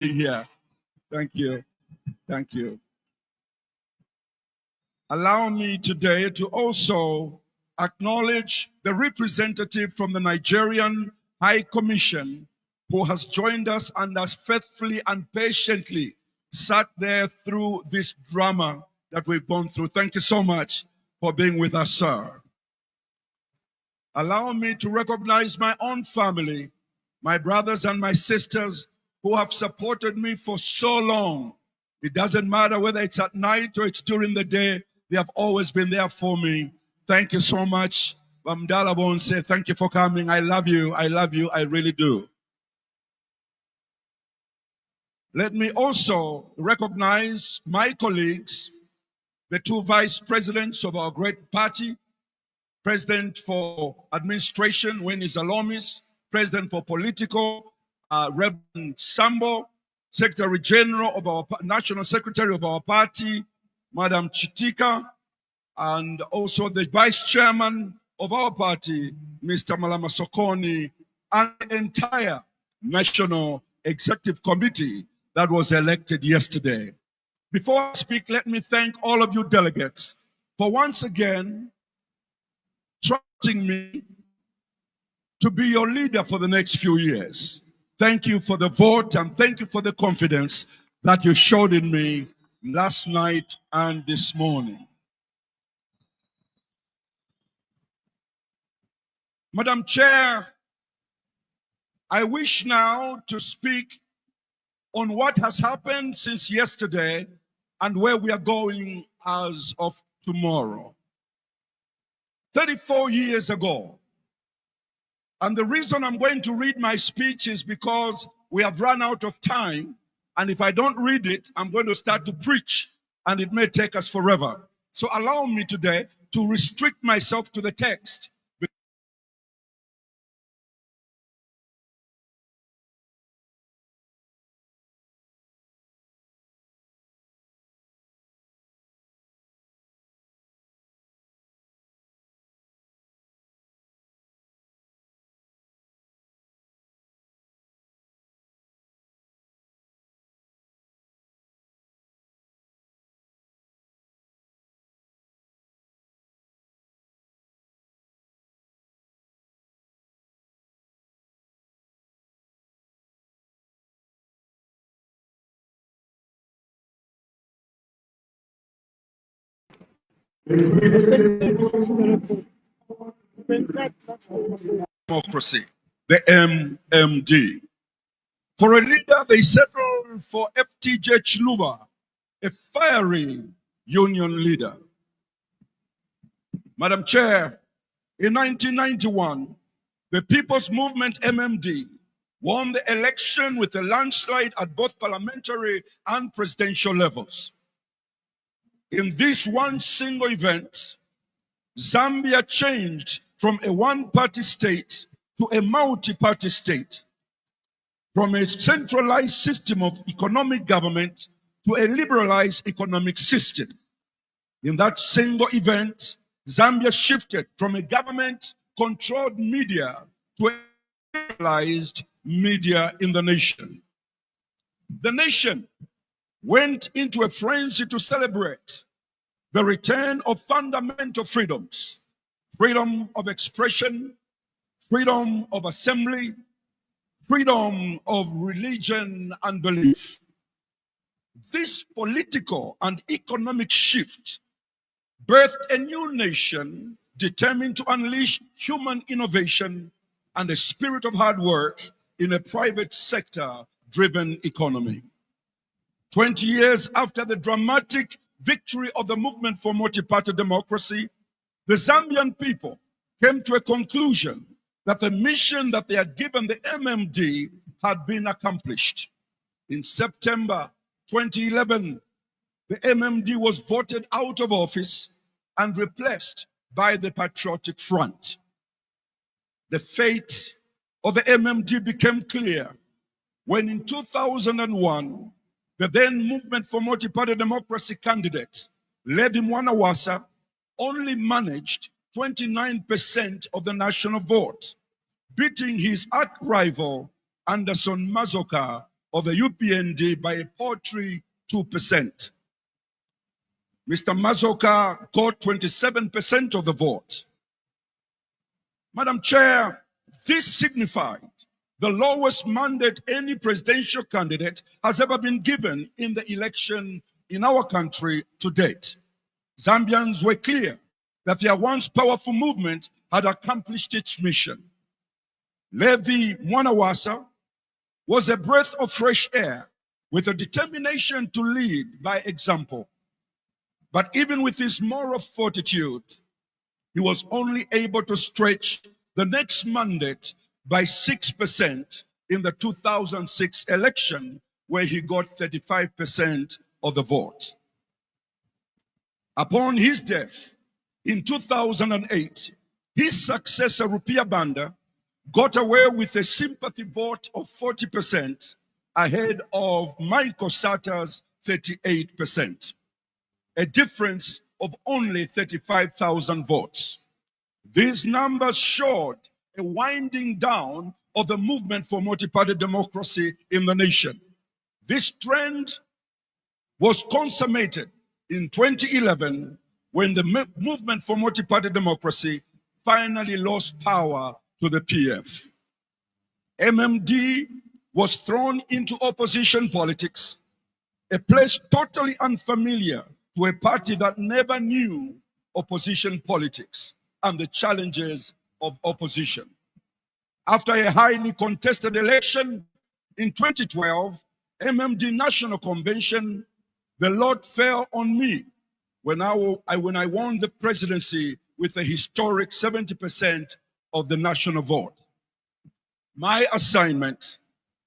being here. Thank you. Thank you. Allow me today to also acknowledge the representative from the Nigerian High Commission who has joined us and has faithfully and patiently sat there through this drama that we've gone through. Thank you so much for being with us, sir. Allow me to recognize my own family, my brothers and my sisters who have supported me for so long. It doesn't matter whether it's at night or it's during the day, they have always been there for me. Thank you so much. Bamdala Bonse, thank you for coming. I love you. I love you. I really do. Let me also recognize my colleagues, the two vice presidents of our great party, President for Administration, Winnie Zalomis, President for Political, Reverend Sambo, Secretary General of our National Secretary of our party, Madam Chitika, and also the Vice Chairman of our party, Mr. Malama Sokoni, and the entire National Executive Committee that was elected yesterday. Before I speak, let me thank all of you delegates for once again trusting me to be your leader for the next few years. Thank you for the vote and thank you for the confidence that you showed in me last night and this morning. Madam Chair, I wish now to speak on what has happened since yesterday and where we are going as of tomorrow. 34 years ago, and the reason I'm going to read my speech is because we have run out of time, and if I don't read it, I'm going to start to preach, and it may take us forever. So allow me today to restrict myself to the text. Democracy, the MMD. For a leader, they settled for FTJ Chiluba, a fiery union leader. Madam Chair, in 1991, the People's Movement MMD won the election with a landslide at both parliamentary and presidential levels. In this one single event, Zambia changed from a one-party state to a multi-party state, from a centralized system of economic government to a liberalized economic system. In that single event, Zambia shifted from a government-controlled media to a liberalized media in the nation. The nation went into a frenzy to celebrate the return of fundamental freedoms: freedom of expression, freedom of assembly, freedom of religion and belief. This political and economic shift birthed a new nation determined to unleash human innovation and a spirit of hard work in a private sector-driven economy. 20 years after the dramatic victory of the movement for multi-party democracy, the Zambian people came to a conclusion that the mission that they had given the MMD had been accomplished. In September 2011, the MMD was voted out of office and replaced by the Patriotic Front. The fate of the MMD became clear when in 2001, the then Movement for Multi-Party Democracy candidate, Levi Mwanawasa, only managed 29% of the national vote, beating his arch-rival, Anderson Mazoka, of the UPND by a paltry 2%. Mr. Mazoka got 27% of the vote. Madam Chair, this signified the lowest mandate any presidential candidate has ever been given in the election in our country to date. Zambians were clear that their once powerful movement had accomplished its mission. Levi Mwanawasa was a breath of fresh air with a determination to lead by example. But even with his moral fortitude, he was only able to stretch the next mandate by 6% in the 2006 election, where he got 35% of the vote. Upon his death in 2008, his successor, Rupiah Banda, got away with a sympathy vote of 40% ahead of Michael Sata's 38%, a difference of only 35,000 votes. These numbers showed a winding down of the movement for multi-party democracy in the nation. This trend was consummated in 2011 when the movement for multi-party democracy finally lost power to the PF. MMD was thrown into opposition politics, a place totally unfamiliar to a party that never knew opposition politics and the challenges of opposition. After a highly contested election in 2012, MMD National Convention, the lot fell on me when I won the presidency with a historic 70% of the national vote. My assignment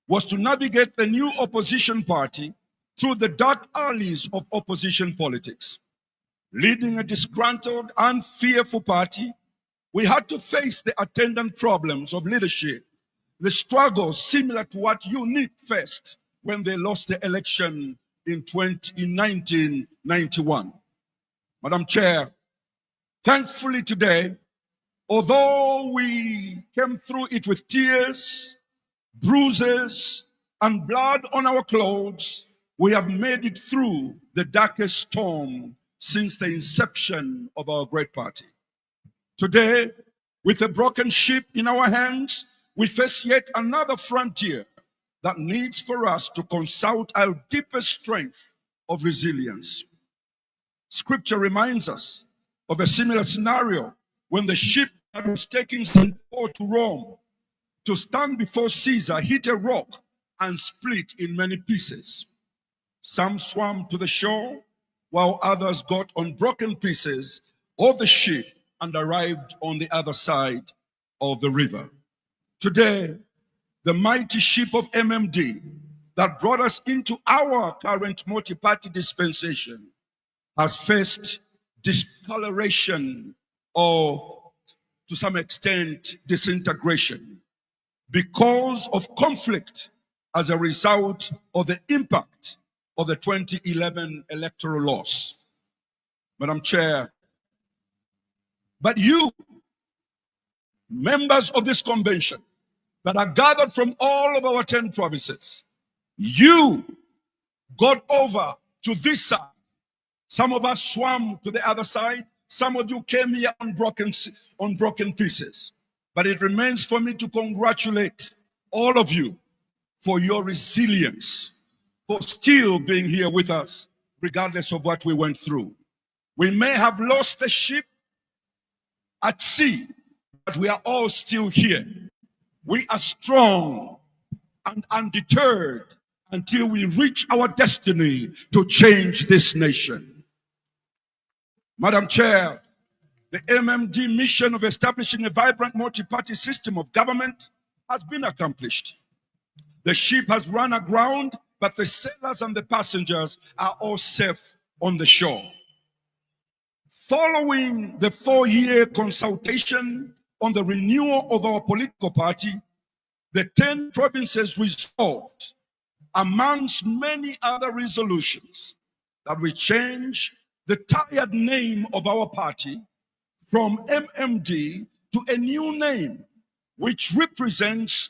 was to navigate the new opposition party through the dark alleys of opposition politics. Leading a disgruntled and fearful party, we had to face the attendant problems of leadership, the struggles similar to what UNIP faced when they lost the election in 1991. Madam Chair, thankfully today, although we came through it with tears, bruises, and blood on our clothes, we have made it through the darkest storm since the inception of our great party. Today, with a broken ship in our hands, we face yet another frontier that needs for us to consult our deepest strength of resilience. Scripture reminds us of a similar scenario when the ship that was taking St. Paul to Rome to stand before Caesar hit a rock and split in many pieces. Some swam to the shore, while others got on broken pieces of the ship and arrived on the other side of the river. Today, the mighty ship of MMD that brought us into our current multi-party dispensation has faced discoloration or, to some extent, disintegration because of conflict as a result of the impact of the 2011 electoral loss. Madam Chair, but you, members of this convention that are gathered from all of our 10 provinces, you got over to this side. Some of us swam to the other side. Some of you came here on broken pieces. But it remains for me to congratulate all of you for your resilience, for still being here with us, regardless of what we went through. We may have lost the ship at sea, but we are all still here. We are strong and undeterred until we reach our destiny to change this nation. Madam Chair, the MMD mission of establishing a vibrant multi-party system of government has been accomplished. The ship has run aground, but the sailors and the passengers are all safe on the shore. Following the 4-year consultation on the renewal of our political party, the 10 provinces resolved, amongst many other resolutions, that we change the tired name of our party from MMD to a new name which represents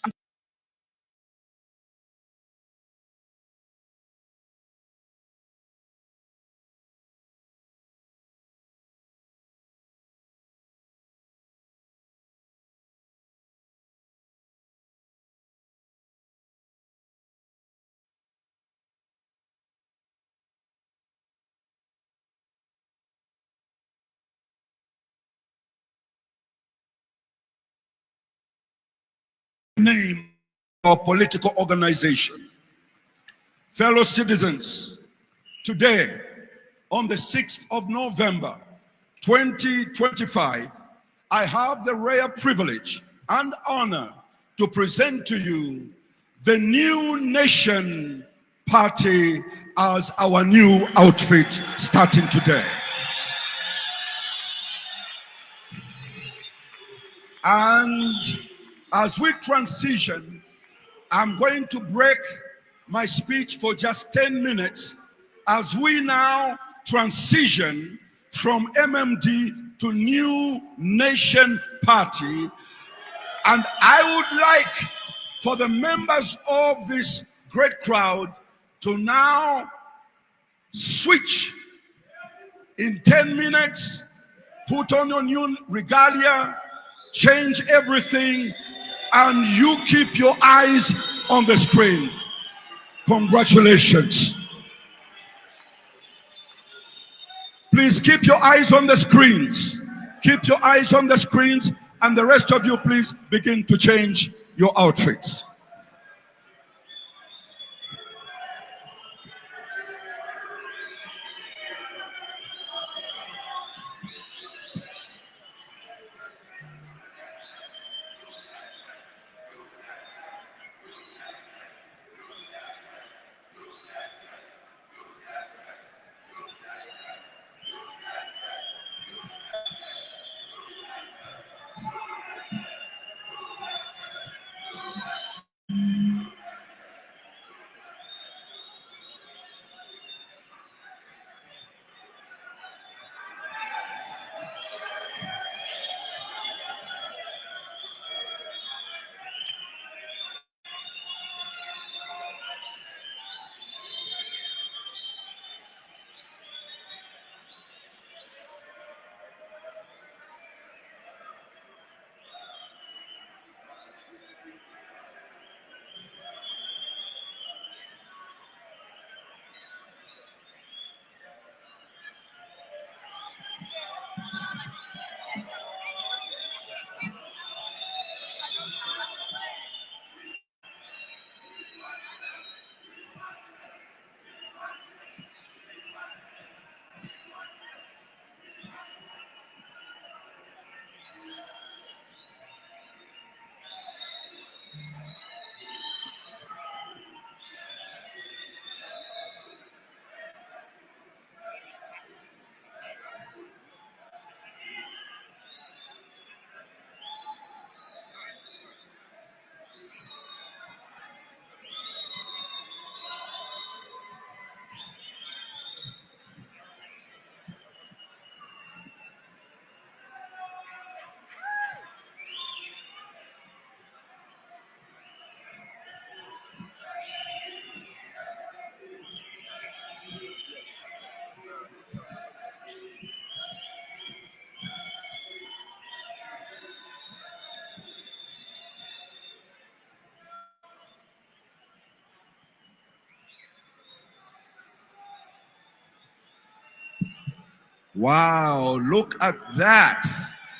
name of our political organization. Fellow citizens, today, on the 6th of November, 2025, I have the rare privilege and honor to present to you the New Nation Party as our new outfit starting today. And as we transition, I'm going to break my speech for just 10 minutes as we now transition from MMD to New Nation Party. And I would like for the members of this great crowd to now switch in 10 minutes, put on your new regalia, change everything, and you keep your eyes on the screen. Congratulations. Please keep your eyes on the screens. Keep your eyes on the screens, and the rest of you, please begin to change your outfits. Wow, look at that.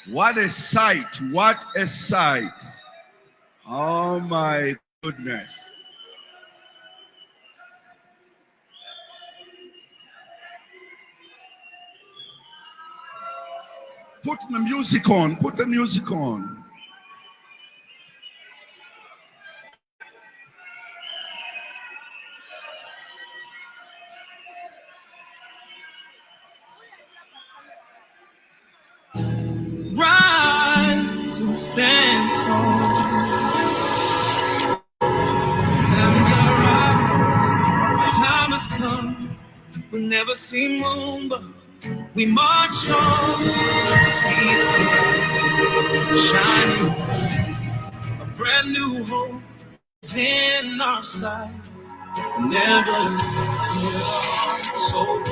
What a sight. What a sight. Oh my goodness. Put the music on. Put the music on. Rise and stand tall. Time has come. We'll never see Mumba. We march on. Shining. A brand new hope is in our sight. Never so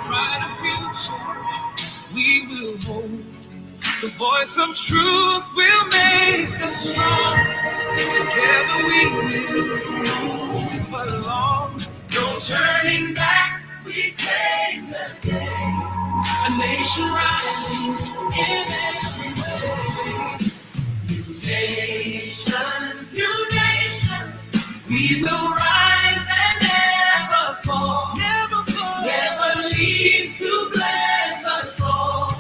brighter future we will hold. The voice of truth will make us strong. Together we will move along. No turning back, we claim the day. A nation rising in every way. New nation. will rise and never fall. Never leaves to bless us all.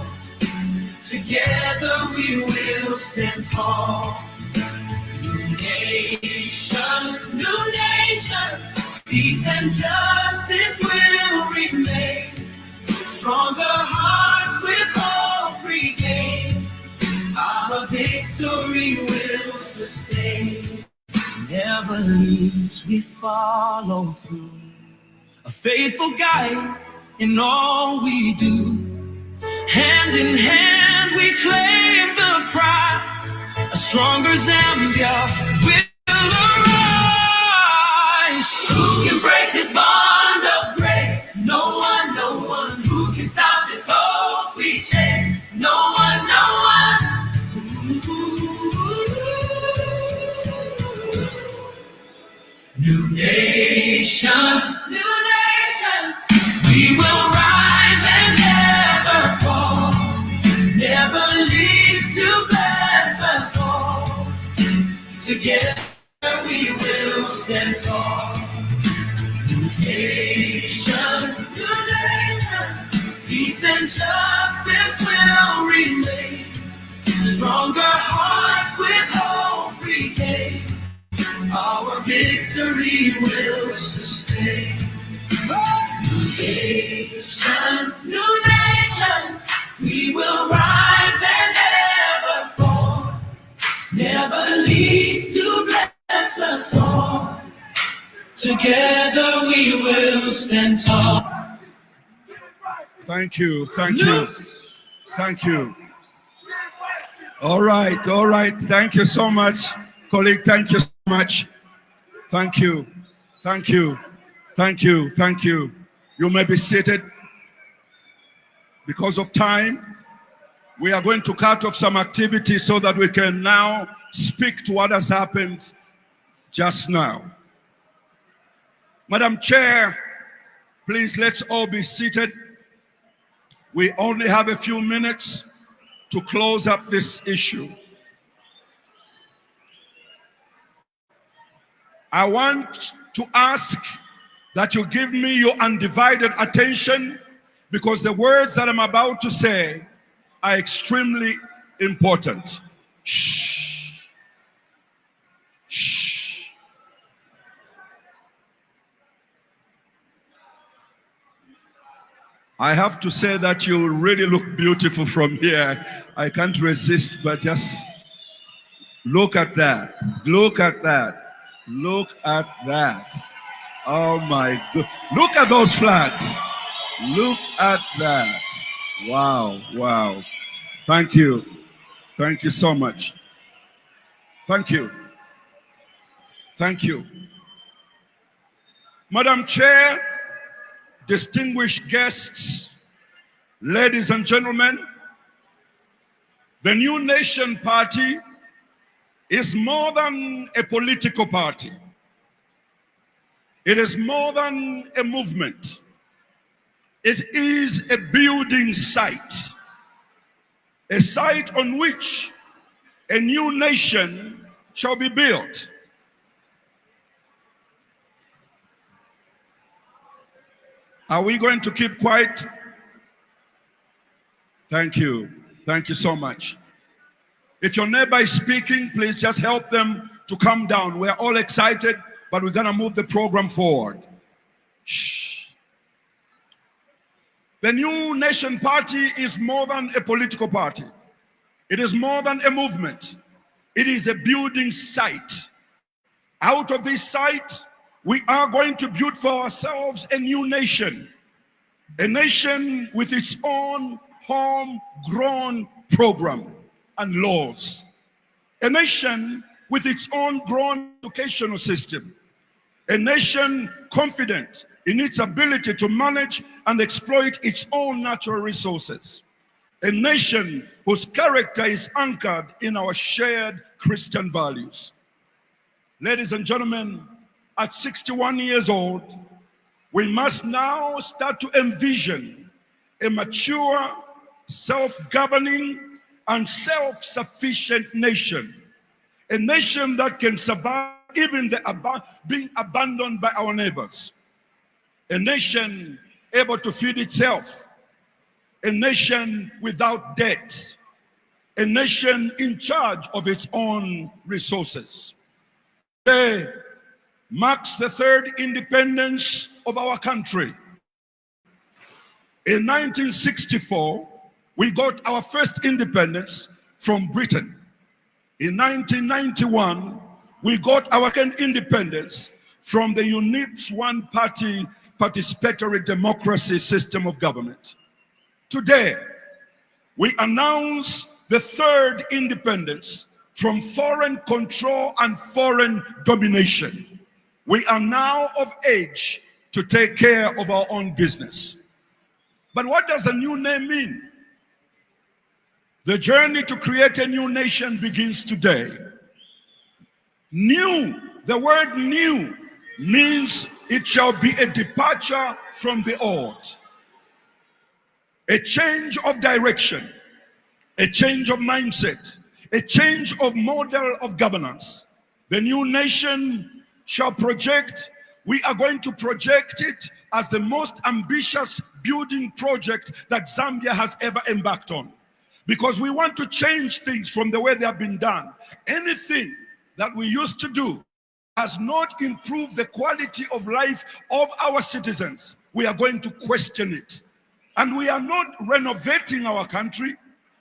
Together we will stand tall. New nation, peace and justice will remain. Stronger hearts with hope regain. Our victory will sustain. Never leaves, we follow through. A faithful guide in all we do. Hand in hand we claim the prize. A stronger Zambia will arise. Who can break this bond of grace? No one. Who can stop this hope we chase? No one. New nation, we will rise and never fall. Never leaves to bless us all. Together we will stand tall. New nation, peace and justice will remain. Stronger hearts with hope regain. Our victory will sustain. New nation, we will rise and never fall. Never leaves to bless us all. Together we will stand tall. Thank you. All right. Thank you so much, colleague. Thank you so much. Thank you. You may be seated. Because of time, we are going to cut off some activity so that we can now speak to what has happened just now. Madam Chair, please let's all be seated. We only have a few minutes to close up this issue. I want to ask that you give me your undivided attention, because the words that I'm about to say are extremely important. Shh. I have to say that you really look beautiful from here. I can't resist, but just look at that. Look at that. Oh my God. Look at those flags. Look at that. Wow. Thank you so much. Thank you. Madam Chair, distinguished guests, ladies and gentlemen, the New Nation Party is more than a political party. It is more than a movement. It is a building site, a site on which a new nation shall be built. Are we going to keep quiet? Thank you so much. If your neighbor is speaking, please just help them to calm down. We're all excited, but we're gonna move the program forward. Shh. The New Nation Party is more than a political party. It is more than a movement. It is a building site. Out of this site, we are going to build for ourselves a new nation. A nation with its own homegrown program and laws. A nation with its own grown educational system. A nation confident in its ability to manage and exploit its own natural resources. A nation whose character is anchored in our shared Christian values. Ladies and gentlemen, at 61 years old, we must now start to envision a mature, self-governing, and self-sufficient nation. A nation that can survive even being abandoned by our neighbors. A nation able to feed itself, a nation without debt, a nation in charge of its own resources. Today marks the third independence of our country. In 1964, we got our first independence from Britain. In 1991, we got our second independence from the UNIP's one-party participatory democracy system of government. Today, we announce the third independence from foreign control and foreign domination. We are now of age to take care of our own business. But what does the new name mean? The journey to create a new nation begins today. New, the word new, means it shall be a departure from the old. A change of direction, a change of mindset, a change of model of governance. The new nation shall project, we are going to project it as the most ambitious building project that Zambia has ever embarked on. Because we want to change things from the way they have been done. Anything that we used to do has not improved the quality of life of our citizens. We are going to question it. And we are not renovating our country.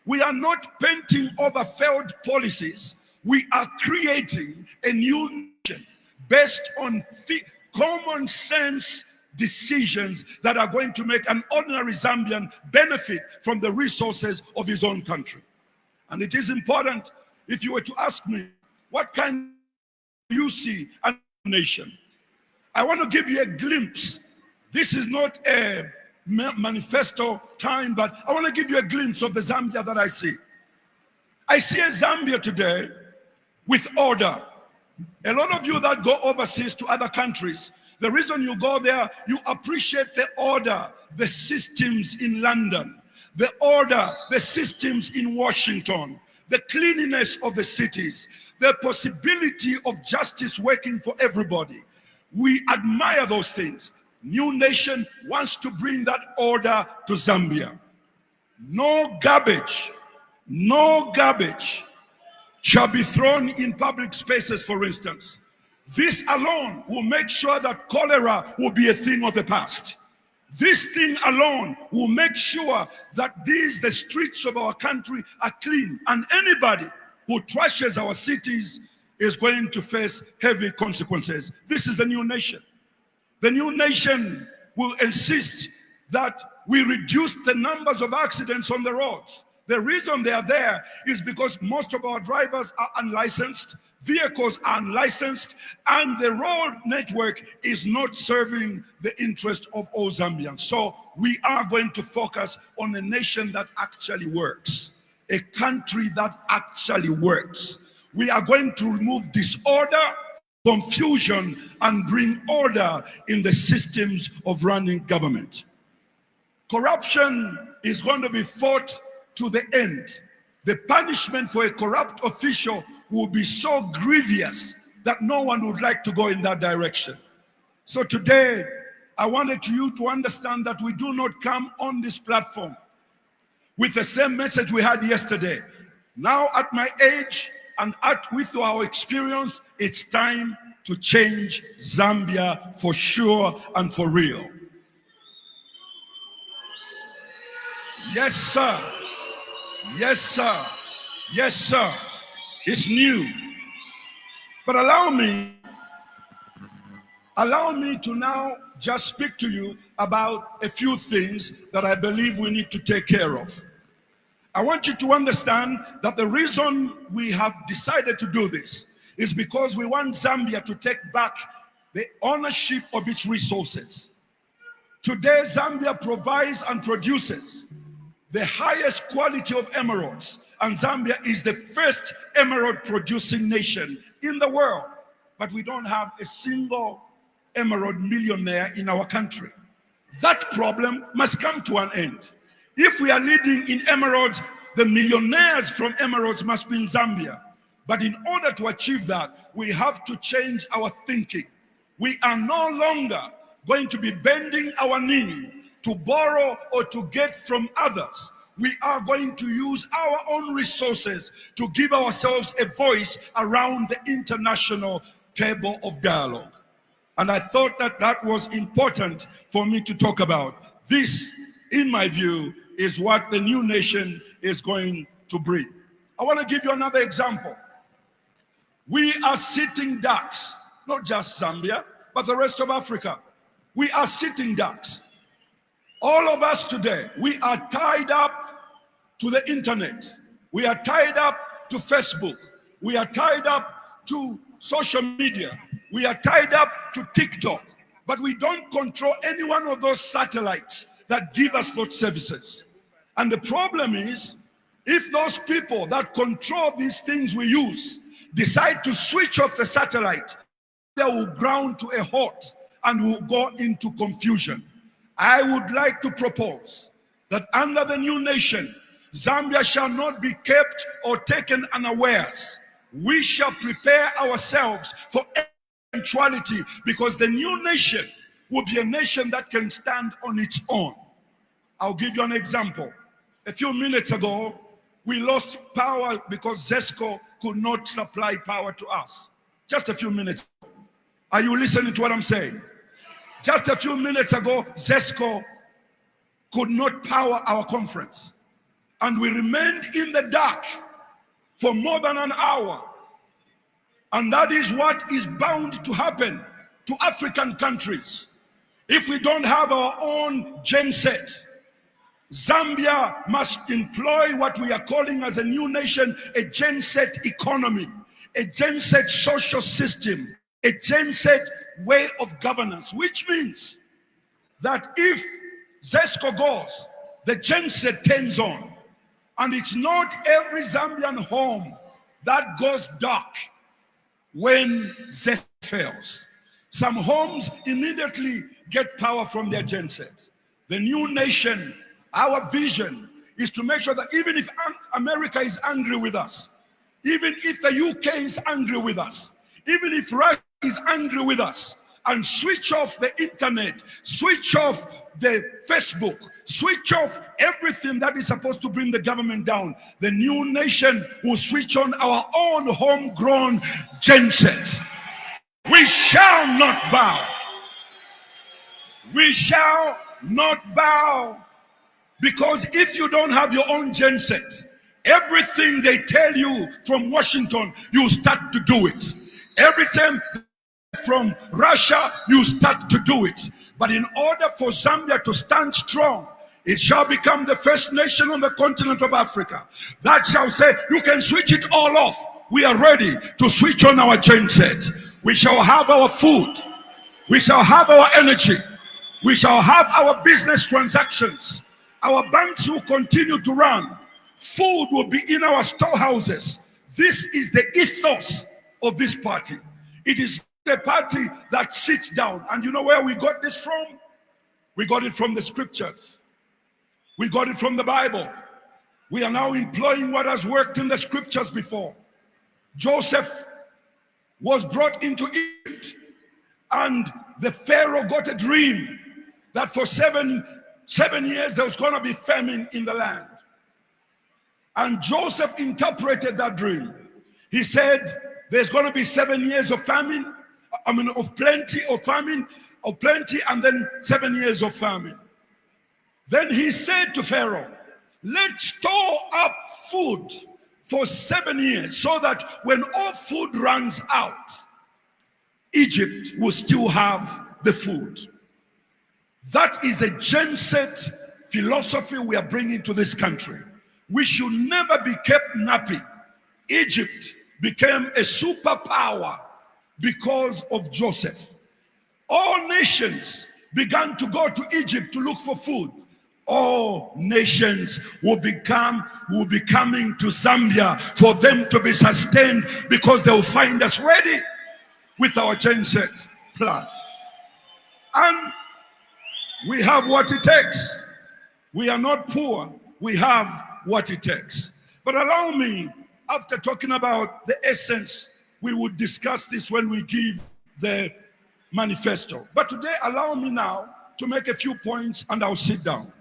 We are not painting over failed policies. We are creating a new nation based on common sense decisions that are going to make an ordinary Zambian benefit from the resources of his own country. And it is important, if you were to ask me, what kind do you see a nation? I want to give you a glimpse. This is not a manifesto time, but I want to give you a glimpse of the Zambia that I see. I see a Zambia today with order. A lot of you that go overseas to other countries, the reason you go there, you appreciate the order, the systems in London, the order, the systems in Washington, the cleanliness of the cities, the possibility of justice working for everybody. We admire those things. New nation wants to bring that order to Zambia. No garbage shall be thrown in public spaces, for instance. This alone will make sure that cholera will be a thing of the past. This thing alone will make sure that the streets of our country are clean, and anybody who trashes our cities is going to face heavy consequences. This is the new nation. The new nation will insist that we reduce the numbers of accidents on the roads. The reason they are there is because most of our drivers are unlicensed, vehicles are unlicensed, and the road network is not serving the interest of all Zambians. So we are going to focus on a nation that actually works, a country that actually works. We are going to remove disorder, confusion, and bring order in the systems of running government. Corruption is going to be fought to the end. The punishment for a corrupt official will be so grievous that no one would like to go in that direction. So today, I wanted you to understand that we do not come on this platform with the same message we had yesterday. Now at my age and with our experience, it's time to change Zambia for sure and for real. Yes, sir. Yes, sir. Yes, sir. It's new. But allow me to now just speak to you about a few things that I believe we need to take care of. I want you to understand that the reason we have decided to do this is because we want Zambia to take back the ownership of its resources. Today, Zambia provides and produces the highest quality of emeralds, and Zambia is the first emerald producing nation in the world. But we don't have a single emerald millionaire in our country. That problem must come to an end. If we are leading in emeralds, the millionaires from emeralds must be in Zambia. But in order to achieve that, we have to change our thinking. We are no longer going to be bending our knee to borrow or to get from others. We are going to use our own resources to give ourselves a voice around the international table of dialogue. And I thought that that was important for me to talk about. This, in my view, is what the new nation is going to bring. I want to give you another example. We are sitting ducks, not just Zambia, but the rest of Africa. We are sitting ducks. All of us today, we are tied up to the internet. We are tied up to Facebook. We are tied up to social media. We are tied up to TikTok. But we don't control any one of those satellites that give us those services. And the problem is, if those people that control these things we use decide to switch off the satellite, they will ground to a halt and will go into confusion. I would like to propose that under the new nation, Zambia shall not be kept or taken unawares. We shall prepare ourselves for eventuality, because the new nation will be a nation that can stand on its own. I'll give you an example. A few minutes ago, we lost power because ZESCO could not supply power to us. Just a few minutes. Are you listening to what I'm saying? Just a few minutes ago, ZESCO could not power our conference. And we remained in the dark for more than an hour. And that is what is bound to happen to African countries. If we don't have our own genset, Zambia must employ what we are calling as a new nation a genset economy, a genset social system, a genset way of governance, which means that if ZESCO goes, the genset turns on. And it's not every Zambian home that goes dark when ZESCO fails. Some homes immediately get power from their genset. The new nation, our vision is to make sure that even if America is angry with us, even if the UK is angry with us, even if Russia is angry with us, and switch off the internet, switch off the Facebook, switch off everything that is supposed to bring the government down, the new nation will switch on our own homegrown genset. We shall not bow. We shall not bow. Because if you don't have your own genset, everything they tell you from Washington, you start to do it. Every time from Russia, you start to do it. But in order for Zambia to stand strong, it shall become the first nation on the continent of Africa that shall say, you can switch it all off. We are ready to switch on our genset. We shall have our food. We shall have our energy. We shall have our business transactions. Our banks will continue to run. Food will be in our storehouses. This is the ethos of this party. It is the party that sits down. And you know where we got this from? We got it from the scriptures. We got it from the Bible. We are now employing what has worked in the scriptures before. Joseph was brought into Egypt, and the Pharaoh got a dream that for seven years there was going to be famine in the land. And Joseph interpreted that dream. He said, there's going to be 7 years of famine, of plenty, of famine, of plenty, and then 7 years of famine. Then he said to Pharaoh, let's store up food for 7 years so that when all food runs out, Egypt will still have the food. That is a genset philosophy we are bringing to this country. We should never be kept nappy. Egypt became a superpower because of Joseph. All nations began to go to Egypt to look for food. All nations will be coming to Zambia for them to be sustained, because they will find us ready with our genset plan. And we have what it takes. We are not poor. We have what it takes. But allow me after talking about the essence, we would discuss this when we give the manifesto. But today, allow me now to make a few points and I'll sit down.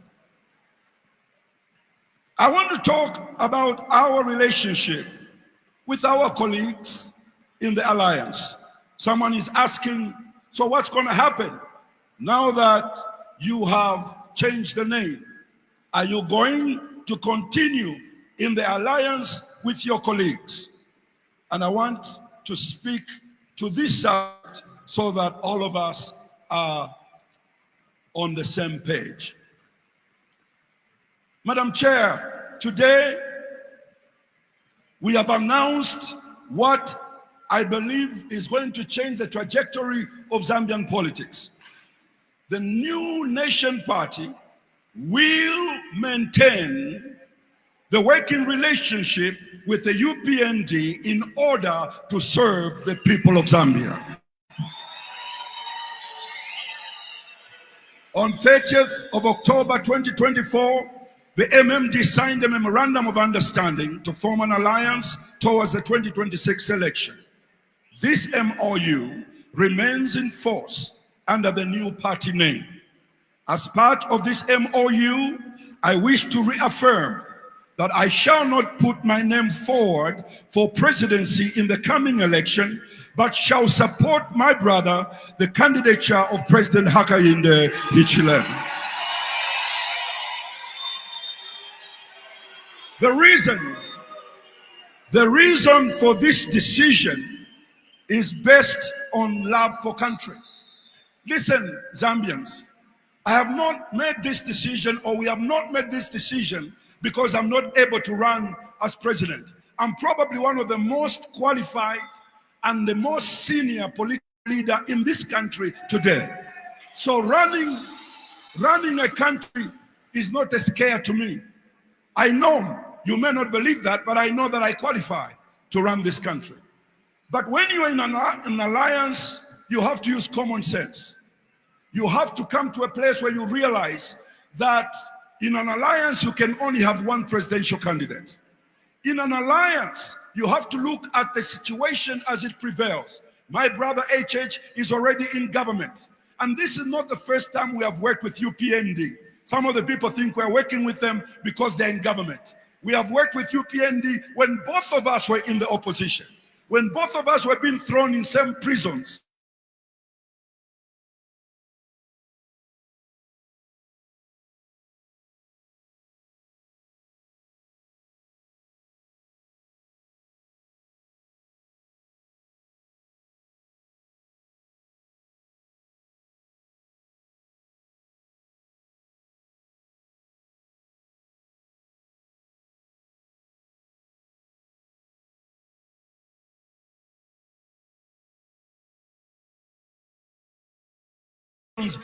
I want to talk about our relationship with our colleagues in the alliance. Someone is asking, so what's going to happen now that you have changed the name? Are you going to continue in the alliance with your colleagues? And I want to speak to this subject so that all of us are on the same page. Madam Chair, today we have announced what I believe is going to change the trajectory of Zambian politics. The New Nation Party will maintain the working relationship with the UPND in order to serve the people of Zambia. On 30th of October 2024, the MMD signed a memorandum of understanding to form an alliance towards the 2026 election. This MOU remains in force under the new party name. As part of this MOU, I wish to reaffirm that I shall not put my name forward for presidency in the coming election, but shall support my brother, the candidature of President Hakainde Hichilema. The reason for this decision is based on love for country. Listen, Zambians, I have not made this decision, or we have not made this decision because I'm not able to run as president. I'm probably one of the most qualified and the most senior political leader in this country today. So running a country is not a scare to me. I know you may not believe that, but I know that I qualify to run this country. But when you're in an alliance, you have to use common sense. You have to come to a place where you realize that in an alliance, you can only have one presidential candidate. In an alliance, you have to look at the situation as it prevails. My brother HH is already in government. And this is not the first time we have worked with UPND. Some of the people think we're working with them because they're in government. We have worked with UPND when both of us were in the opposition, when both of us were being thrown in same prisons.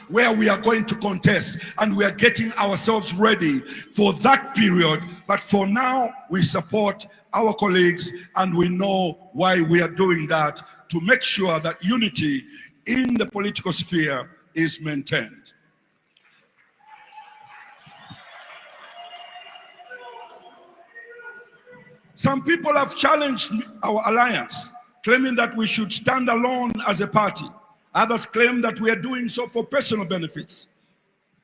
Where we are going to contest, and we are getting ourselves ready for that period. But for now, we support our colleagues, and we know why we are doing that, to make sure that unity in the political sphere is maintained. Some people have challenged our alliance, claiming that we should stand alone as a party. Others claim that we are doing so for personal benefits.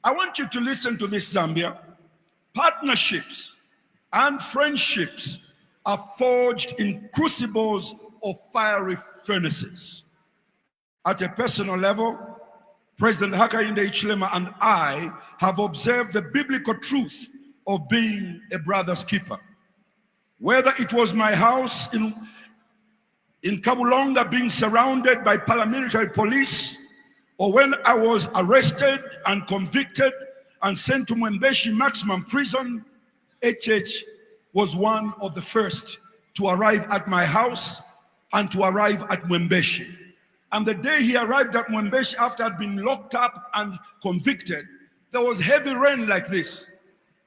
I want you to listen to this, Zambia. Partnerships and friendships are forged in crucibles of fiery furnaces. At a personal level, President Hakainde Hichilema and I have observed the biblical truth of being a brother's keeper. Whether it was my house in Kabulonga being surrounded by paramilitary police, or when I was arrested and convicted and sent to Mwembeshi maximum prison, HH was one of the first to arrive at my house and to arrive at Mwembeshi. And the day he arrived at Mwembeshi, after I'd been locked up and convicted, there was heavy rain like this.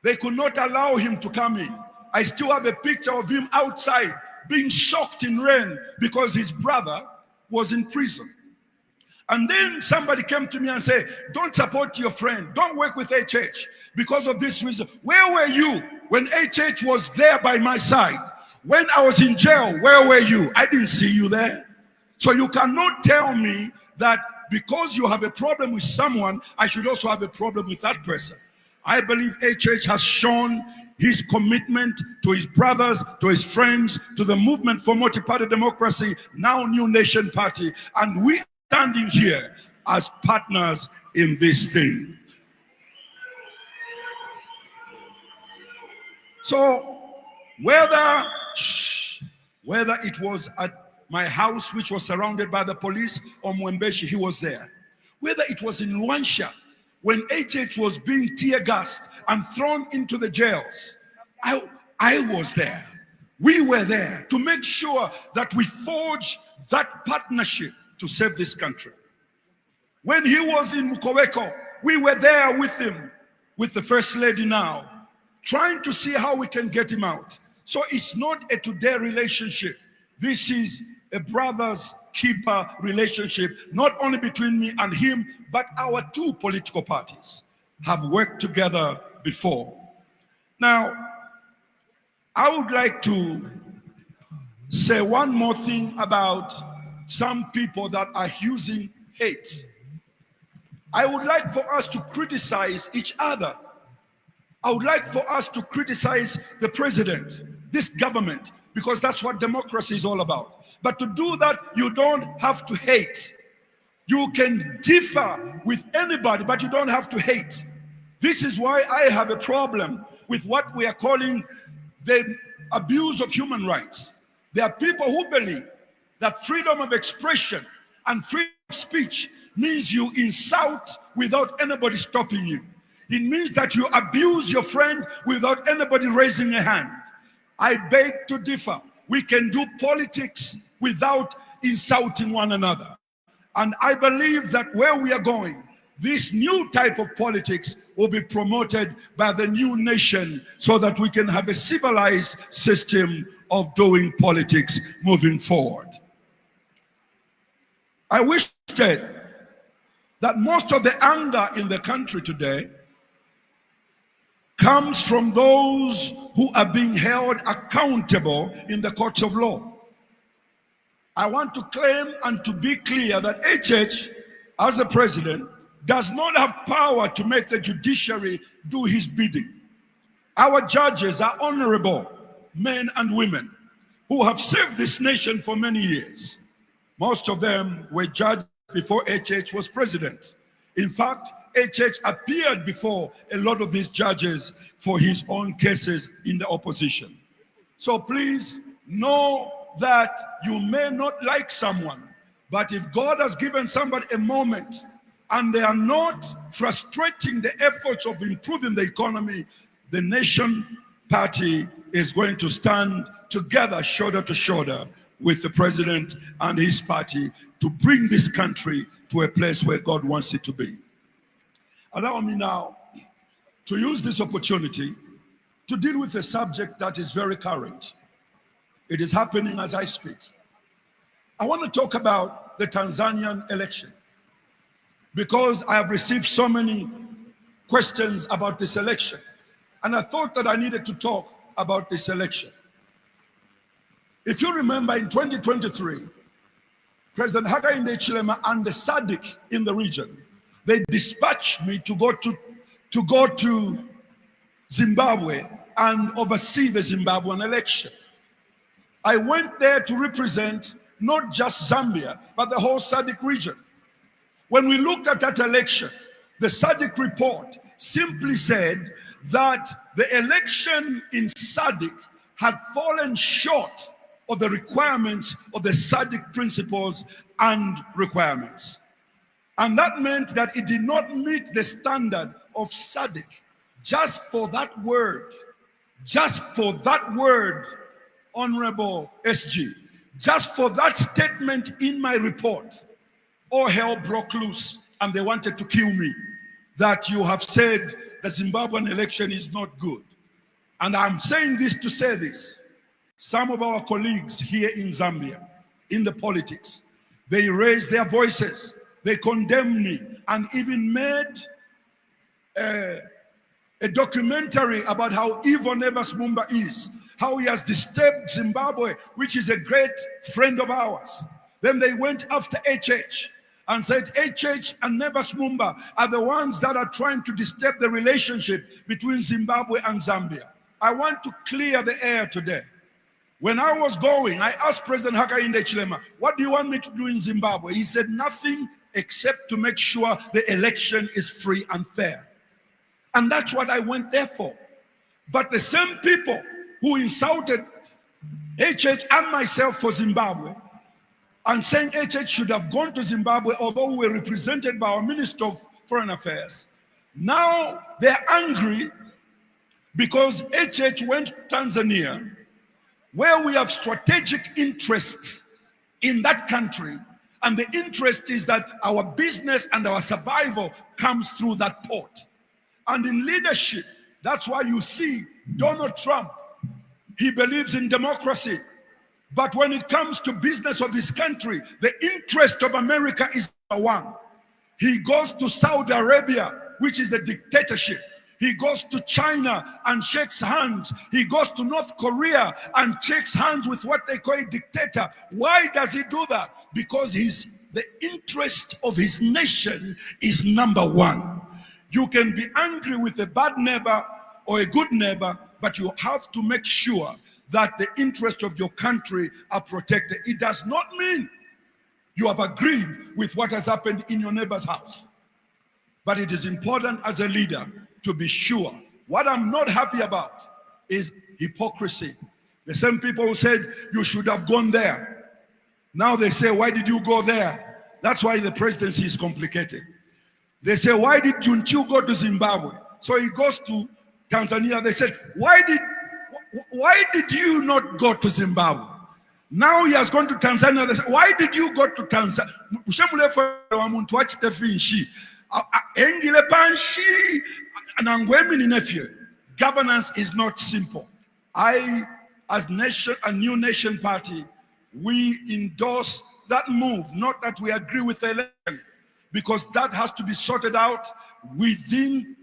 They could not allow him to come in. I still have a picture of him outside being soaked in rain because his brother was in prison. And then somebody came to me and said, don't support your friend, don't work with HH because of this reason. Where were you when HH was there by my side? When I was in jail, where were you? I didn't see you there. So you cannot tell me that because you have a problem with someone, I should also have a problem with that person. I believe HH has shown his commitment to his brothers, to his friends, to the movement for multi-party democracy, now New Nation Party, and we are standing here as partners in this thing. So whether it was at my house, which was surrounded by the police, or Mwembeshi, he was there. Whether it was in Luansha, when HH was being tear gassed and thrown into the jails, I was there. We were there to make sure that we forge that partnership to save this country. When he was in Mukoweko, we were there with him, with the First Lady now, trying to see how we can get him out. So it's not a today relationship. This is a brother's keeper relationship, not only between me and him, but our two political parties have worked together before. Now, I would like to say one more thing about some people that are using hate. I would like for us to criticize each other. I would like for us to criticize the president, this government, because that's what democracy is all about. But to do that, you don't have to hate. You can differ with anybody, but you don't have to hate. This is why I have a problem with what we are calling the abuse of human rights. There are people who believe that freedom of expression and freedom of speech means you insult without anybody stopping you. It means that you abuse your friend without anybody raising a hand. I beg to differ. We can do politics without insulting one another. And I believe that where we are going, this new type of politics will be promoted by the new nation so that we can have a civilized system of doing politics moving forward. I wish that most of the anger in the country today comes from those who are being held accountable in the courts of law. I want to claim and to be clear that HH, as the president, does not have power to make the judiciary do his bidding. Our judges are honorable men and women who have served this nation for many years. Most of them were judged before HH was president. In fact, HH appeared before a lot of these judges for his own cases in the opposition. So please know that you may not like someone, but if God has given somebody a moment and they are not frustrating the efforts of improving the economy, the Nation Party is going to stand together shoulder to shoulder with the president and his party to bring this country to a place where God wants it to be. Allow me now to use this opportunity to deal with a subject that is very current. It is happening as I speak. I want to talk about the Tanzanian election because I have received so many questions about this election, and I thought that I needed to talk about this election. If you remember, in 2023, President Hakainde Hichilema and the SADC in the region, they dispatched me to go to Zimbabwe and oversee the Zimbabwean election. I went there to represent not just Zambia, but the whole SADC region. When we looked at that election, the SADC report simply said that the election in SADC had fallen short of the requirements of the SADC principles and requirements. And that meant that it did not meet the standard of SADC. Just for that word, Honorable SG, just for that statement in my report, all hell broke loose and they wanted to kill me. That you have said the Zimbabwean election is not good. And I'm saying this to say this. Some of our colleagues here in Zambia, in the politics, they raised their voices, they condemned me, and even made a documentary about how evil neighbors Mumba is. how he has disturbed Zimbabwe, which is a great friend of ours. Then they went after HH and said HH and Nevas Mumba are the ones that are trying to disturb the relationship between Zimbabwe and Zambia. I want to clear the air today. When I was going, I asked President Hakainde Hichilema, what do you want me to do in Zimbabwe? He said nothing except to make sure the election is free and fair. And that's what I went there for. But the same people who insulted HH and myself for Zimbabwe and saying HH should have gone to Zimbabwe, although we were represented by our Minister of Foreign Affairs, now they're angry because HH went to Tanzania, where we have strategic interests in that country, and the interest is that our business and our survival comes through that port. And in leadership, that's why you see Donald Trump, he believes in democracy. But when it comes to business of his country, the interest of America is the one. He goes to Saudi Arabia, which is the dictatorship. He goes to China and shakes hands. He goes to North Korea and shakes hands with what they call a dictator. Why does he do that? Because the interest of his nation is number one. You can be angry with a bad neighbor or a good neighbor, but you have to make sure that the interests of your country are protected. It does not mean you have agreed with what has happened in your neighbor's house. But it is important as a leader to be sure. What I'm not happy about is hypocrisy. The same people who said you should have gone there, now they say, why did you go there? That's why the presidency is complicated. They say, why did you go to Zimbabwe? So he goes to Tanzania. They said, why did you not go to Zimbabwe? Now he has gone to Tanzania. They say, why did you go to Tanzania? Governance is not simple. I, as a new nation party, we endorse that move, not that we agree with the election, because that has to be sorted out within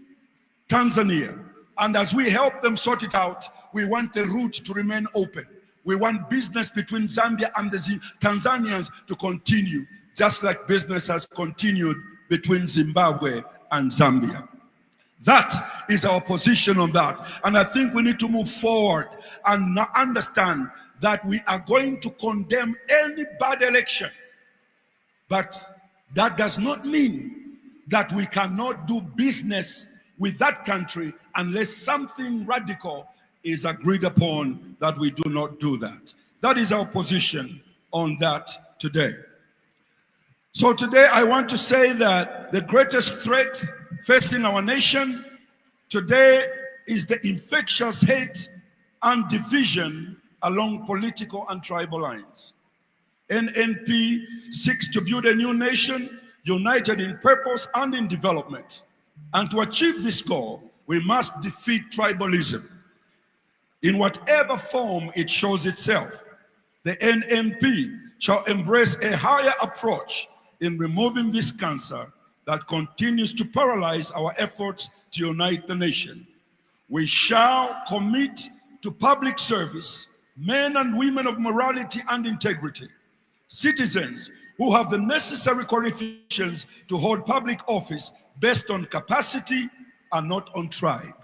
Tanzania. And as we help them sort it out, we want the route to remain open. We want business between Zambia and the Tanzanians to continue, just like business has continued between Zimbabwe and Zambia. That is our position on that. And I think we need to move forward and understand that we are going to condemn any bad election. But that does not mean that we cannot do business with that country unless something radical is agreed upon that we do not do that. That is our position on that today. So today I want to say that the greatest threat facing our nation today is the infectious hate and division along political and tribal lines. NNP seeks to build a new nation united in purpose and in development. And to achieve this goal, we must defeat tribalism in whatever form it shows itself. The NNP shall embrace a higher approach in removing this cancer that continues to paralyze our efforts to unite the nation. We shall commit to public service men and women of morality and integrity, citizens who have the necessary qualifications to hold public office based on capacity and not on tribe.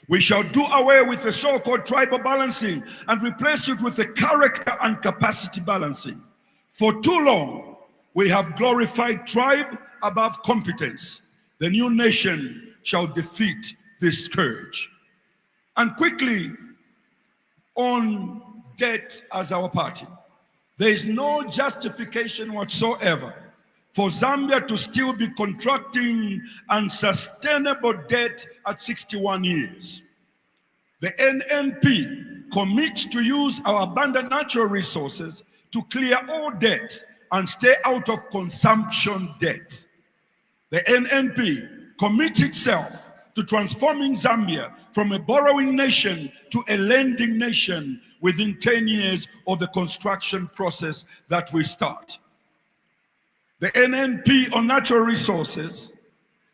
We shall do away with the so-called tribal balancing and replace it with the character and capacity balancing. For too long, we have glorified tribe above competence. The new nation shall defeat this scourge. And quickly, on debt as our party, there is no justification whatsoever for Zambia to still be contracting unsustainable debt at 61 years. The NNP commits to use our abundant natural resources to clear all debt and stay out of consumption debt. The NNP commits itself to transforming Zambia from a borrowing nation to a lending nation within 10 years of the construction process that we start. The NNP on natural resources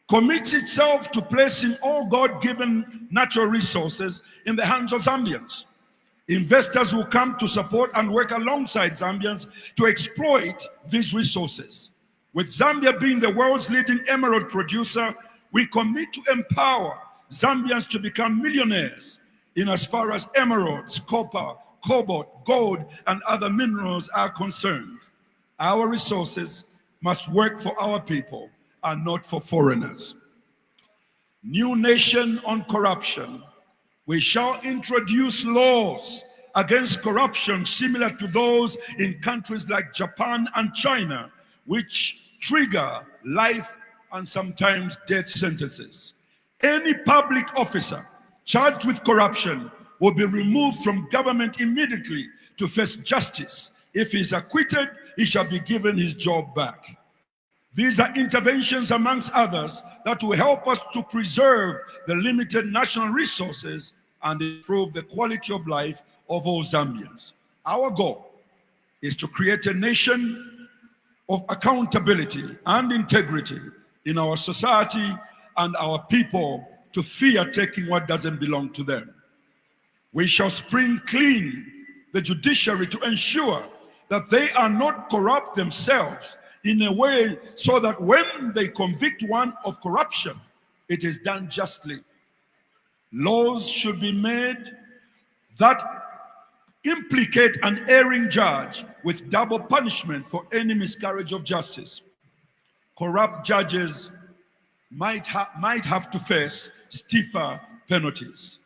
commits itself to placing all God-given natural resources in the hands of Zambians. Investors will come to support and work alongside Zambians to exploit these resources. With Zambia being the world's leading emerald producer, we commit to empower Zambians to become millionaires in as far as emeralds, copper, cobalt, gold, and other minerals are concerned. Our resources must work for our people and not for foreigners. New nation on corruption. We shall introduce laws against corruption similar to those in countries like Japan and China, which trigger life and sometimes death sentences. Any public officer charged with corruption will be removed from government immediately to face justice. If he is acquitted, he shall be given his job back. These are interventions, amongst others, that will help us to preserve the limited national resources and improve the quality of life of all Zambians. Our goal is to create a nation of accountability and integrity in our society and our people to fear taking what doesn't belong to them. We shall spring clean the judiciary to ensure that they are not corrupt themselves in a way so that when they convict one of corruption, it is done justly. Laws should be made that implicate an erring judge with double punishment for any miscarriage of justice. Corrupt judges might have to face stiffer penalties.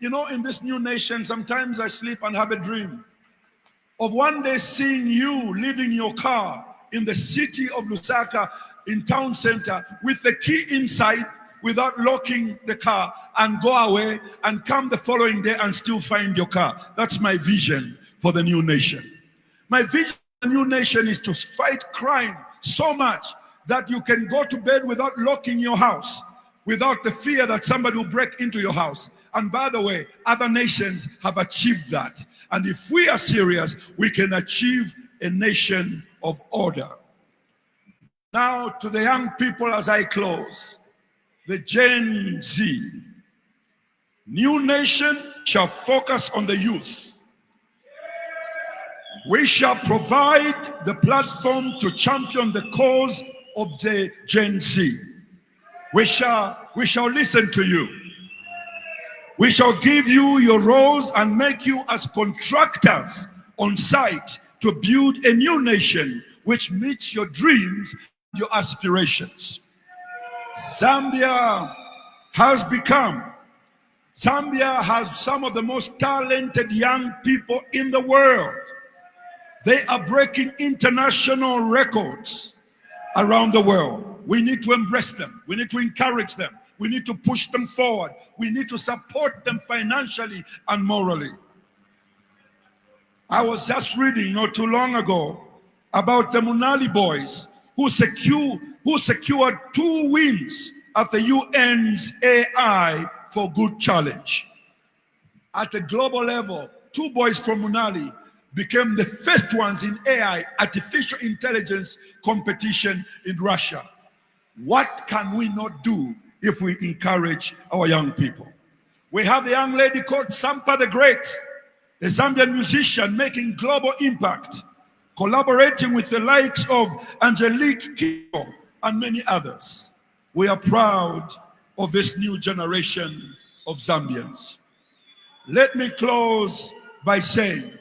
You know, in this new nation, sometimes I sleep and have a dream of one day seeing you leaving your car in the city of Lusaka in town center with the key inside without locking the car and go away and come the following day and still find your car. That's my vision for the new nation. My vision for the new nation is to fight crime so much that you can go to bed without locking your house, without the fear that somebody will break into your house. And by the way, other nations have achieved that. And if we are serious, we can achieve a nation of order. Now to the young people as I close, the Gen Z. New nation shall focus on the youth. We shall provide the platform to champion the cause of the Gen Z. We shall listen to you. We shall give you your roles and make you as contractors on site to build a new nation which meets your dreams, your aspirations. Zambia has some of the most talented young people in the world. They are breaking international records around the world. We need to embrace them. We need to encourage them. We need to push them forward. We need to support them financially and morally. I was just reading not too long ago about the Munali boys who secured 2 wins at the UN's AI for Good Challenge. At the global level, 2 boys from Munali became the first ones in AI, artificial intelligence competition in Russia. What can we not do if we encourage our young people? We have a young lady called Sampa the Great, a Zambian musician making global impact, collaborating with the likes of Angelique Kidjo and many others. We are proud of this new generation of Zambians. Let me close by saying,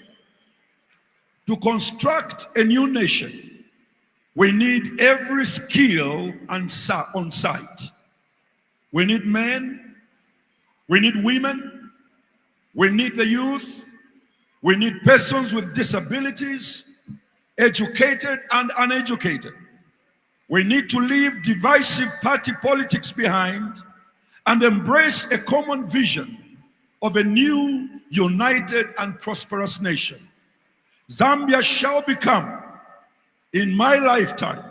to construct a new nation, we need every skill on site. We need men, we need women, we need the youth, we need persons with disabilities, educated and uneducated. We need to leave divisive party politics behind and embrace a common vision of a new, united and prosperous nation. Zambia shall become, in my lifetime,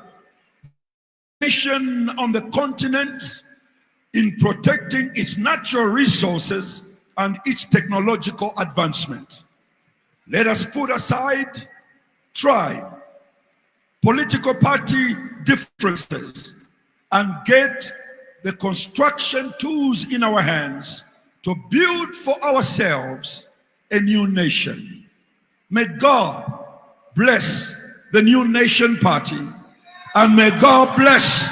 a nation on the continent in protecting its natural resources and its technological advancement. Let us put aside tribe, political party differences, and get the construction tools in our hands to build for ourselves a new nation. May God bless the New Nation Party, and may God bless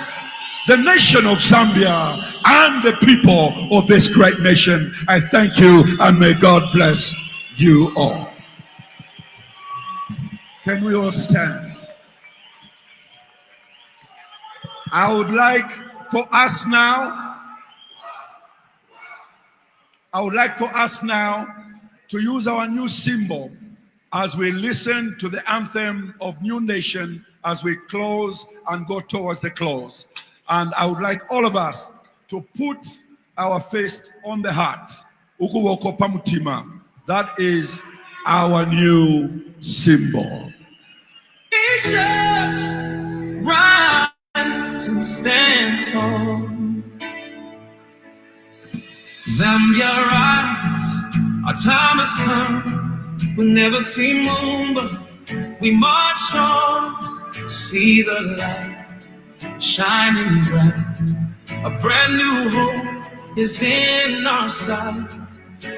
the nation of Zambia and the people of this great nation. I thank you, and may God bless you all. Can we all stand? I would like for us now to use our new symbol as we listen to the anthem of New Nation as we close and go towards the close. And I would like all of us to put our fist on the heart. Ukuwoko pamutima. That is our new symbol. Rise and stand tall. Zambia rise, our time has come. We'll never see Mumba. We march on, see the light shining bright. A brand new hope is in our sight.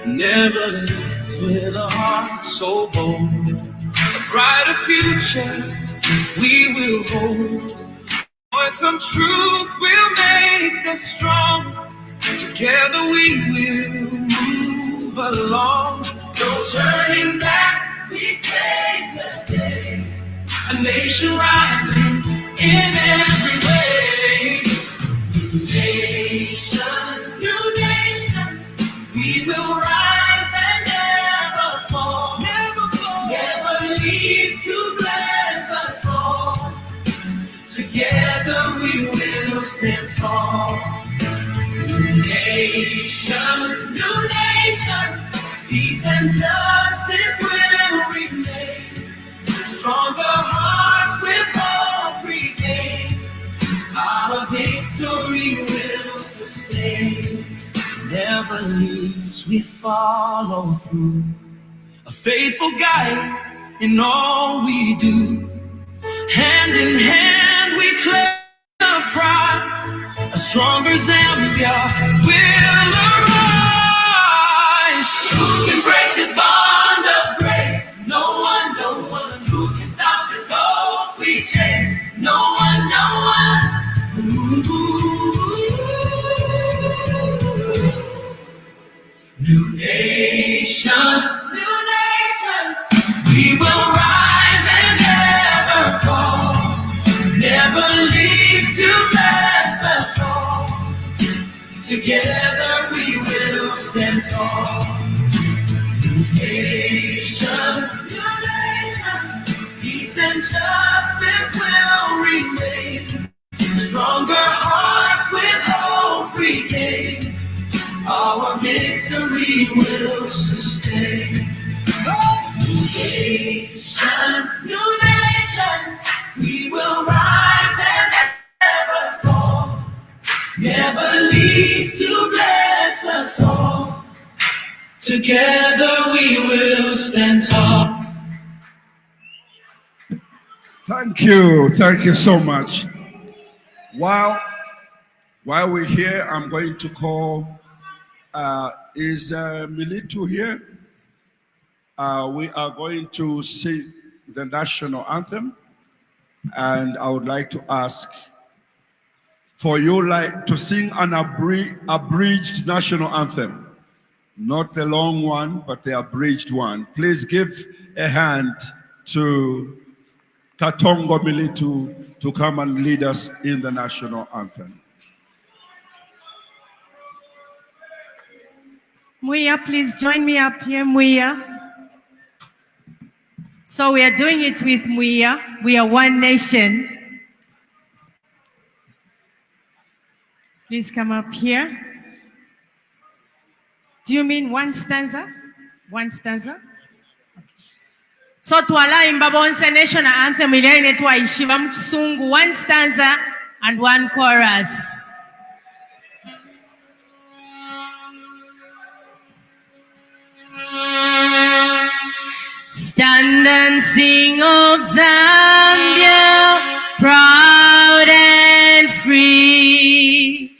Never lives with a heart so bold. A brighter future we will hold. Voice of truth will make us strong. Together we will move along. No turning back, we claim the day. A nation rising in every way. New nation, we will rise and never fall. Never leaves to bless us all. Together we will stand tall. New nation, peace and justice will remain. Stronger hearts with hope regain. Our victory will sustain. Never leaves, we follow through. A faithful guide in all we do. Hand in hand we claim the prize. A stronger Zambia will arise. Who can break this bond of grace? No one, no one. Who can stop this hope we chase? No one, no one. New nation, we will rise and never fall. Never leaves to bless us all. Together we will stand tall. New nation, peace and justice will remain. Stronger hearts with hope regain. Our victory will sustain. New nation, we will rise and never fall. Never leaves to bless us all. Together we will stand tall. Thank you so much. While we're here, I'm going to call, is Militu here? We are going to sing the national anthem, and I would like to ask for you to sing an abridged national anthem, not the long one, but the abridged one. Please give a hand to Katongo Militu to come and lead us in the national anthem. Muya, please join me up here, Muya. So we are doing it with Muya. We are one nation. Please come up here. Do you mean one stanza? One stanza? Okay. So twala imbabonse national anthem ile twaishiva mu Kisungu, one stanza and one chorus. Stand and sing of Zambia, proud and free,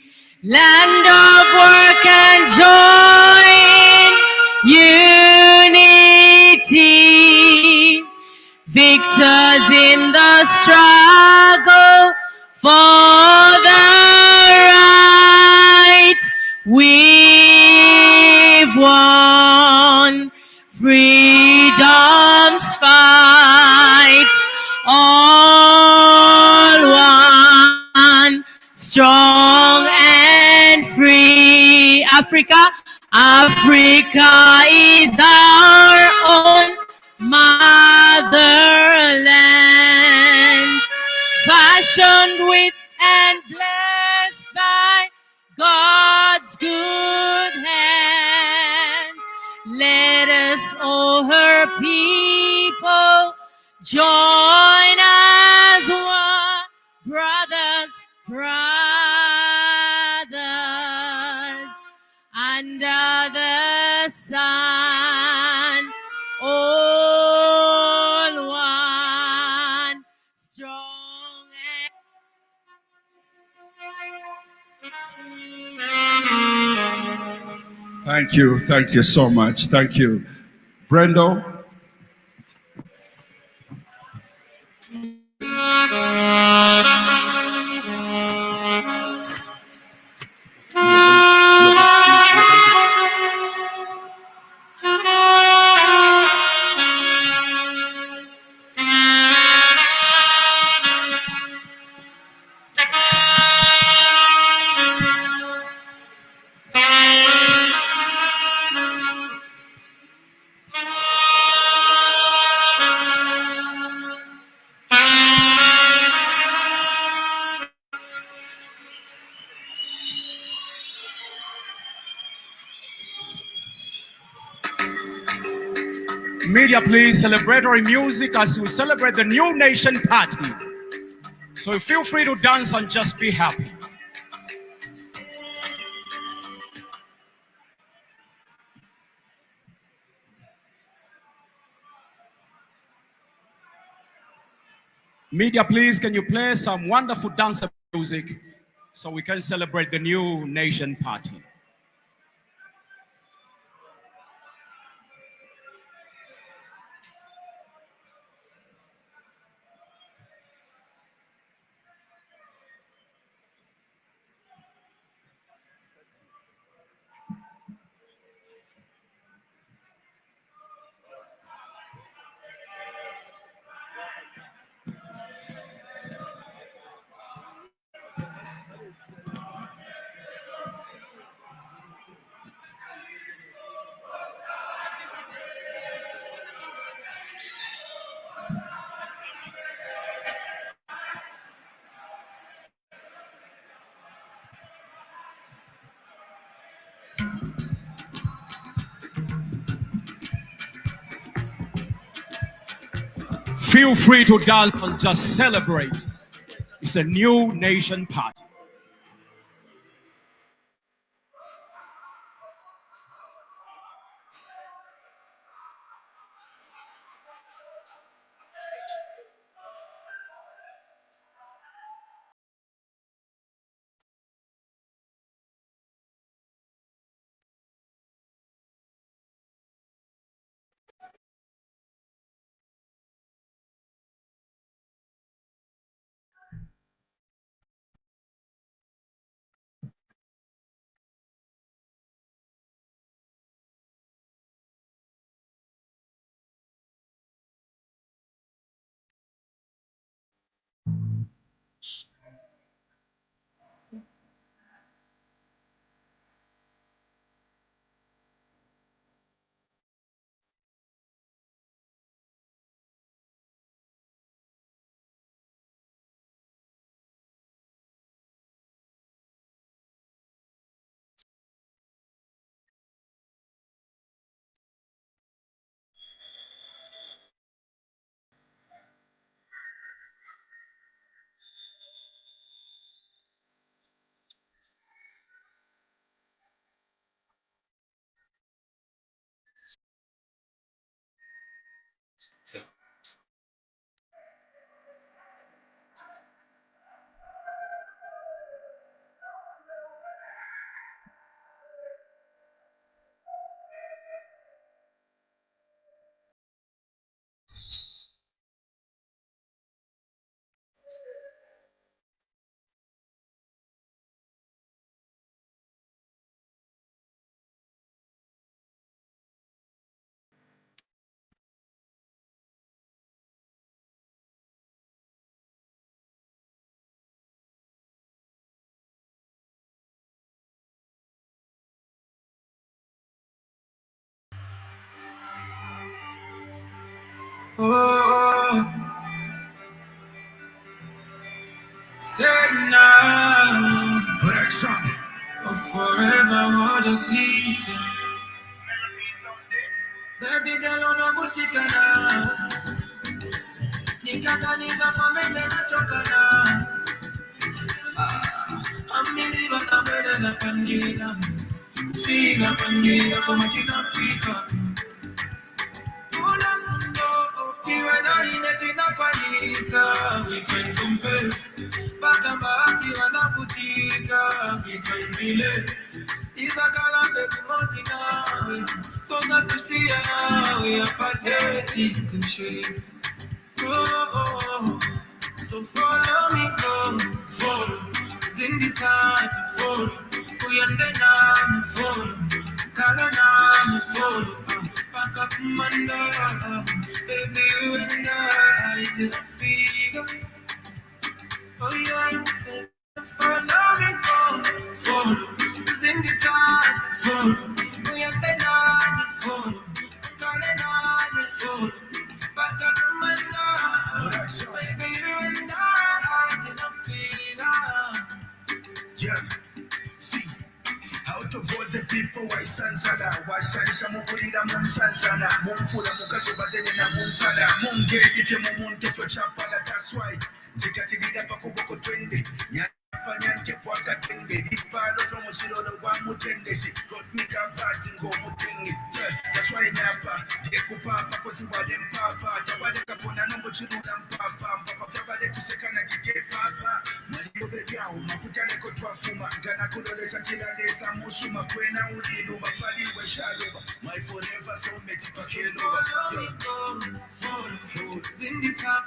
land of work and joy in unity. We've won freedom's fight, all one, strong and free. Africa, Africa is our own motherland, fashioned with and blessed by God's good hand. Let us, all her people, join as one, brothers, brothers, under the sun, all one, strong Thank you. Thank you so much. Thank you. Brendo. Media, please, celebratory music as we celebrate the new nation party. So feel free to dance and just be happy. Media, please, can you play some wonderful dance music so we can celebrate the new nation party? Feel free to dance and just celebrate. It's a new nation party. Oh, say now. Protection. Oh, forever hold a peace. Baby girl on a boutique now. Nikakaniza pamene nachokana. Amiliva na bele na pandila. Siga pandila kama kinafika. Una mundo. Iwe na inetina kwanisa. We can confess. Baka bahati wanabutika. We can relate. Izakala baby mozi nawe. So that to see we are pathetic and shame. Oh, so follow me, go, follow. In this heart, follow. We are the nine, follow. Kalana, follow. Pack up Manda, baby, you and I, it is a figure. Oh, yeah, follow me, go, follow. In this heart, follow. We are the nine, follow. Kalana, follow. Back up my love, baby, you and I did not feel. Yeah, see, out of all the people, why Sansala, why Sansha Mukulida Monsansana, Mumfula Mukasoba Dena Munsala, Munge, if you Mumunte for Chapala, that's why. Jikatigida Pakuboko Twende, Panyanke Pwaka Tenge, Dipado from Ochiro, the one Mutende, she got me cavating go Mutengi. That's why Napa, Dekupa, Pacosi Wadem Papa, Tabade Capona, number Chirudan Papa, Papa Tabade to Second Papa, Mario Bedia, Makutane Kotwafuma, Ganakulo Santina, Samusuma, Quena, Ulidu, Bapali, Washalo, my forever so many Pakelo, follow, in the top.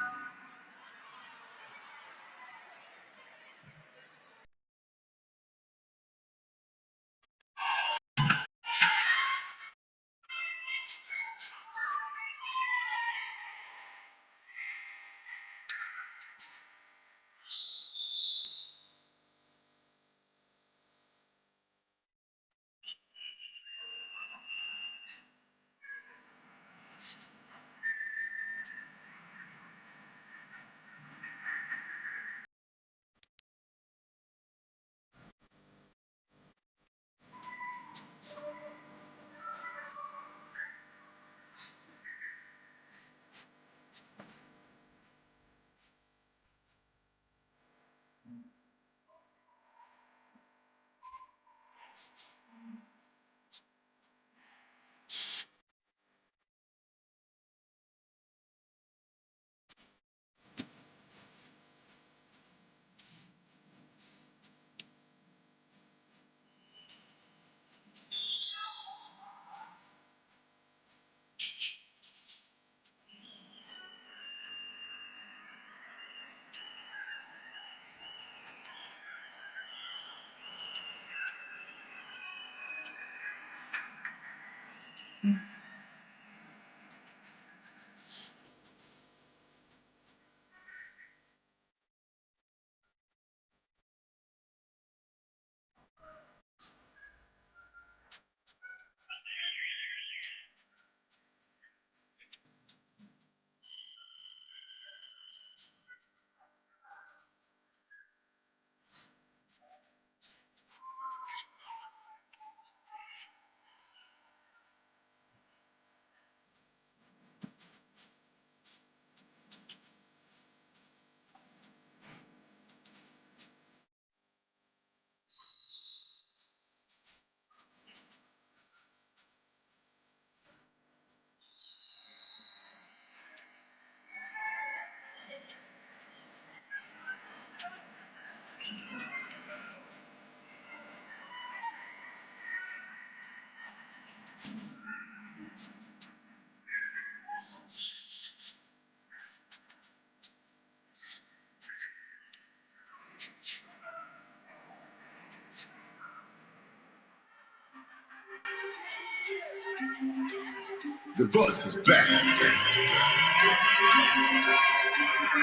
The boss is back.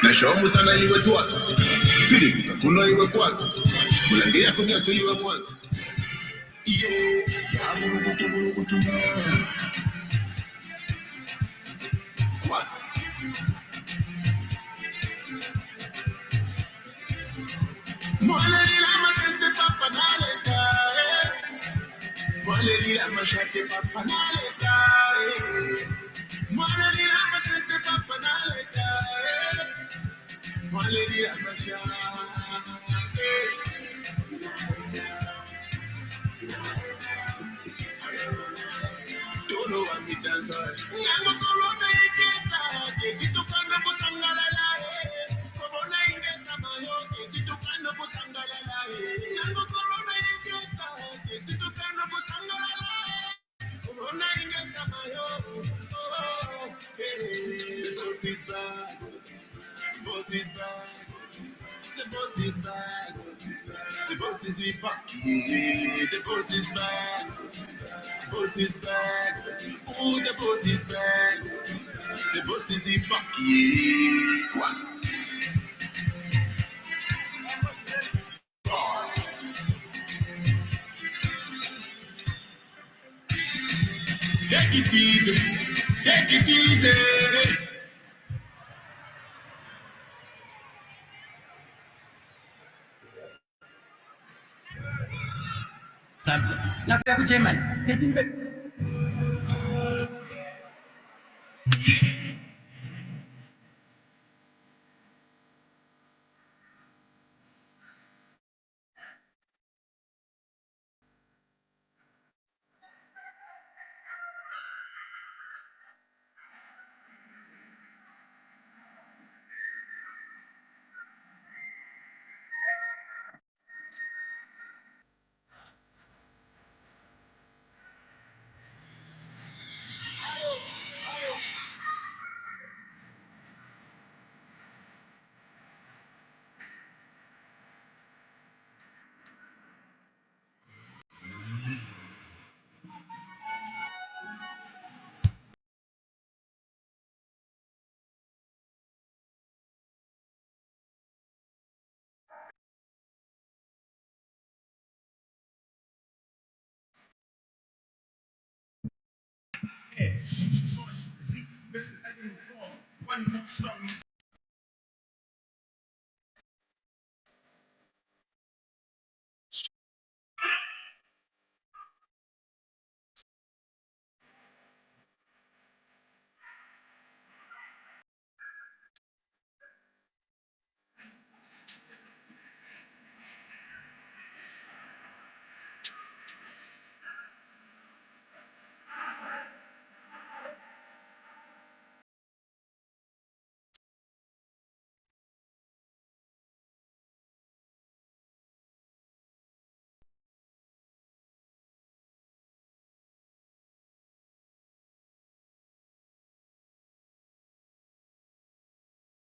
Nashomu sana iwe tuasa. Pili kuno iwe kwasa. Mulangea kumiaso iwe mwanza. Iyo, ya murugutu. Kwasa. Mwaleli la mashate papa naleta. Mwaleli la mateste papa naleta. Mwaleli la mashate. Todo a mi danza. Namo corona ingesa, que titukano kusangalala. Corona ingesa mayo, que titukano kusangalala. Namo corona ingesa, que titukano kusangalala. Corona ingesa mayo. Oh, hey, the boss is back. The boss is back. The boss is back. The boss is back. The boss is back. The boss is back. Oh, the boss is back. The boss is back. Take it easy. Take it easy.